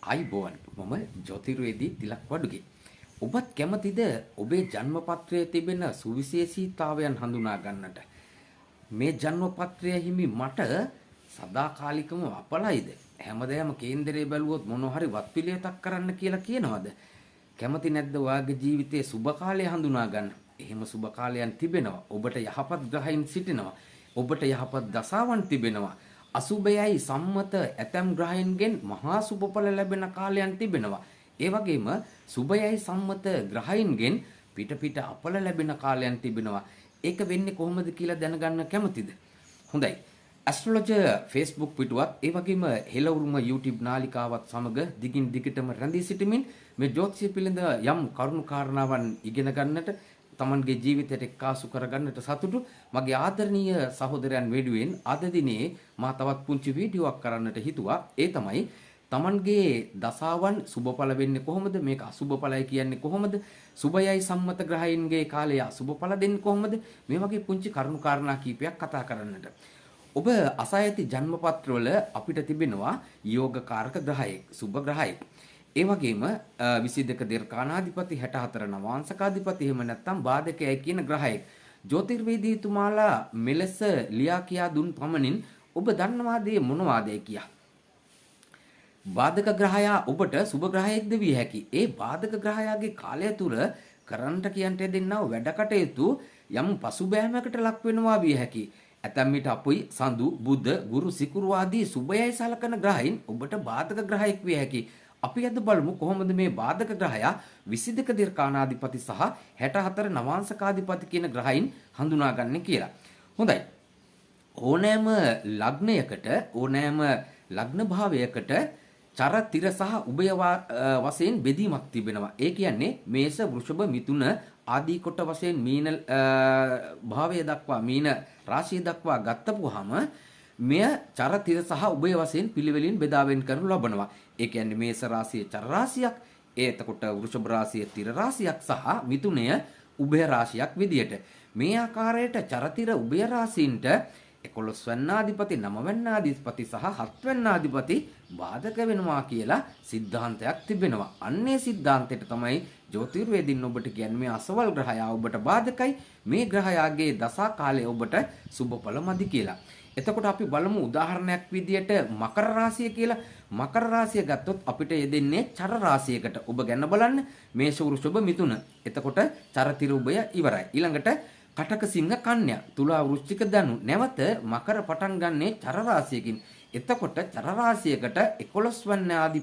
ආයිබෝවන් මම ජ්‍යොතිර්වේදී තිලක් වඩුගේ. ඔබත් කැමතිද ඔබේ ජන්මපත්‍රයේ තිබෙන සුවිශේෂීතාවයන් හඳුනා ගන්නට? මේ ජන්මපත්‍රය හිමි මට සදාකාලිකම අපලයිද? හැමදේම කේන්දරේ බැලුවොත් මොන හරි වත්පිළිවෙතක් කරන්න කියලා කියනවද? කැමති නැද්ද ඔයාගේ ජීවිතයේ සුබ කාලය හඳුනා ගන්න? එහෙම සුබ කාලයන් තිබෙනවා. ඔබට යහපත් ග්‍රහයින් සිටිනවා. ඔබට යහපත් දසාවන් තිබෙනවා. අසුබයයි සම්මත ඇතැම් ග්‍රහයින්ගෙන් මහා සුබඵල ලැබෙන කාලයන් තිබෙනවා. ඒ වගේම සුබයයි සම්මත ග්‍රහයින්ගෙන් පිට පිට අපල ලැබෙන කාලයන් තිබෙනවා. ඒක වෙන්නේ කොහොමද කියලා දැනගන්න කැමතිද? හොඳයි. ඇස්ට්‍රොලොජර් Facebook පිටුවත් ඒ වගේම හෙළවුරුම YouTube නාලිකාවත් සමග දිගින් දිගටම රැඳී සිටමින් මේ ජ්‍යොතිෂය පිළිබඳ යම් කරුණු කාරණාවන් ඉගෙන ගන්නට තමන්ගේ ජීවිතයට එක්කාසු කරගන්නට සතුටු මගේ ආදරණීය සහෝදරයන් වෙනුවෙන් අද දිනේ මා තවත් පුංචි වීඩියෝවක් කරන්නට හිතුවා. ඒ තමයි තමන්ගේ දසාවන් සුබඵල වෙන්නේ කොහොමද? මේක අසුබඵලයි කියන්නේ කොහොමද? සුබයයි සම්මත ග්‍රහයින්ගේ කාලය අසුබඵල දෙන්නේ කොහොමද? මේ වගේ පුංචි කරුණු කාරණා කීපයක් කතා කරන්නට. ඔබ අසා ඇති ජන්මපත්‍රවල අපිට තිබෙනවා යෝගකාරක ග්‍රහයෙක්, සුබ ග්‍රහයෙක්. ඒ වගේම 22 දීර්ඝානාධිපති 64 නවාංශකාධිපති එහෙම නැත්නම් බාධකයයි කියන ග්‍රහයෙක්. ජ්‍යොතිර්වේදීතුමාලා මෙලෙස ලියා කියා දුන් පමණින් ඔබ දන්නවාද මොනවාද කියා? බාධක ග්‍රහයා ඔබට සුබ ග්‍රහයෙක්ද විය හැකි. ඒ බාධක ග්‍රහයාගේ කාලය තුර කරන්නට කියන්ට දෙන්නව වැඩ කටයුතු යම් පසුබෑමකට ලක් වෙනවා විය හැකි. ඇතැම් විට අපුයි සඳු බුද්ධ ගුරු සිකුරු ආදී සුබයයි සලකන ග්‍රහයින් ඔබට බාධක ග්‍රහයෙක් විය හැකි. අපි අද බලමු කොහොමද මේ බාධක ග්‍රහයා 22 දීර්ඝානාධිපති සහ 64 නවාංශකාධිපති කියන ග්‍රහයින් හඳුනාගන්නේ කියලා. හොඳයි. ඕනෑම ලග්නයකට ඕනෑම ලග්න භාවයකට චර තිර සහ උභය වශයෙන් බෙදීමක් තිබෙනවා. ඒ කියන්නේ මේෂ වෘෂභ මිථුන ආදී කොට වශයෙන් මීන භාවය දක්වා මීන රාශිය දක්වා ගත්තපුවාම මෙය චර තිර සහ උභය වශයෙන් පිළිවෙලින් බෙදාවෙන් කරනු ලබනවා. ඒ කියන්නේ මේෂ රාශිය චර රාශියක්, එතකොට වෘෂභ රාශිය තිර රාශියක් සහ මිථුනය උභය රාශියක් විදියට. මේ ආකාරයට චර තිර උභය රාශීන්ට 11 වන්නාධිපති 9 වන්නාධිපති සහ 7 වන්නාධිපති බාධක වෙනවා කියලා સિદ્ધාන්තයක් තිබෙනවා. අන්නේ સિદ્ધාන්තයට තමයි ජ්‍යොතිර්වේදින් ඔබට කියන්නේ මේ අසවල් ග්‍රහයා ඔබට බාධකයි, මේ ග්‍රහයාගේ දසා කාලය ඔබට සුබඵල මදි කියලා. එතකොට අපි බලමු උදාහරණයක් විදියට මකර රාශිය කියලා. මකර රාශිය ගත්තොත් අපිට යෙදෙන්නේ චර රාශියකට. ඔබ ගැන බලන්න මේෂ වෘෂභ මිථුන. එතකොට චර තිර උභය ඉවරයි. ඊළඟට කටක සිංහ කන්‍යා තුලා වෘශ්චික ධනු. නැවත මකර පටන් ගන්නේ චර රාශියකින්. එතකොට චර රාශියකට 11 වන්නාදී